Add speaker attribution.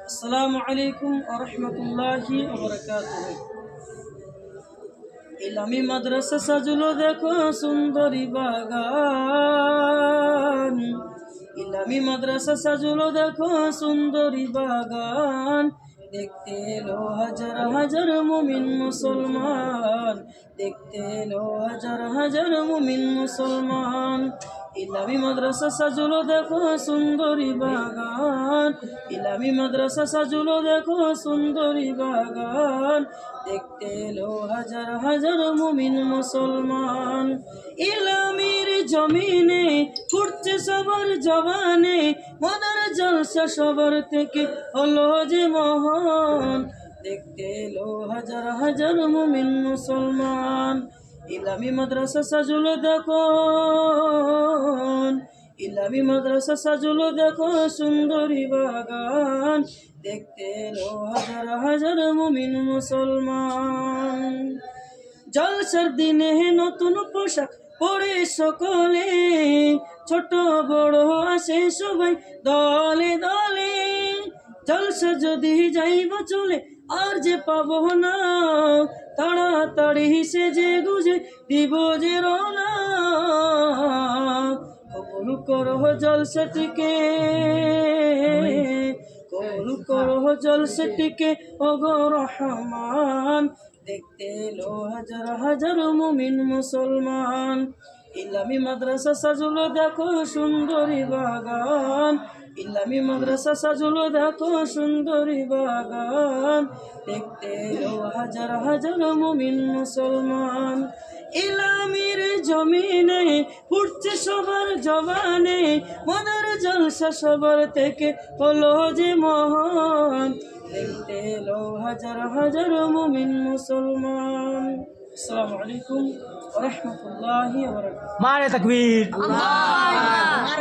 Speaker 1: আসসালামু আলাইকুম ওয়া রাহমাতুল্লাহি ওয়া বারাকাতুহু। ইলামি মাদ্রাসা সাজলো দেখো সুন্দরী বাগান, ইলামি মাদ্রাসা সাজলো দেখো সুন্দরী বাগান। দেখতে এলো হাজার হাজার মুমিন মুসলমান, দেখতে এলো হাজার হাজার মুমিন মুসলমান। ইলামি মাদ্রাসা সাজলো দেখো সুন্দরী বাগান, ইলামি মাদ্রাসা সাজলো দেখো সুন্দরী বাগান। দেখতে এলো হাজার হাজার মুমিন মুসলমান। ইলামির জমিনে ফুটছে সবার জবানে, মনের জলসা সবার থেকে হলো যে মহান। দেখতে এলো হাজার হাজার মুমিন মুসলমান। ইলামি মাদ্রাসা সাজলো দেখো, ইলামি মাদ্রাসা সাজলো দেখো সুন্দরী বাগান। দেখতে এলো হাজার হাজার মুমিন মুসলমান। জলসার দিনে নতুন পোশাক পরে সকলে, ছোট বড় আসে সবাই দলে দলে। জলসা যদি যাইব চলে আর যে পাবো না, তাড়াতাড়ি সেজে গুজে দিব যে রওনা। কবুল করো জলসাটিকে, কবুল করো জলসাটিকে ওগো রহমান। দেখতে এলো হাজার হাজার মুমিন মুসলমান। ইলামি মাদ্রাসা সাজলো দেখো সুন্দরী বাগান, ইলামি মাদ্রাসা সাজলো দেখো সুন্দরী বাগান। দেখতে এলো হাজার হাজার মুমিন মুসলমান। ইলামির জমিনে ফুটছে সবার জবানে, মনের জলসা সবার থেকে হলো যে মহান। দেখতে এলো হাজার হাজার মুমিন মুসলমান। আসসালামু আলাইকুম ওয়া রাহমাতুল্লাহি ওয়া বারাকাতুহু।
Speaker 2: মারে তাকবীর।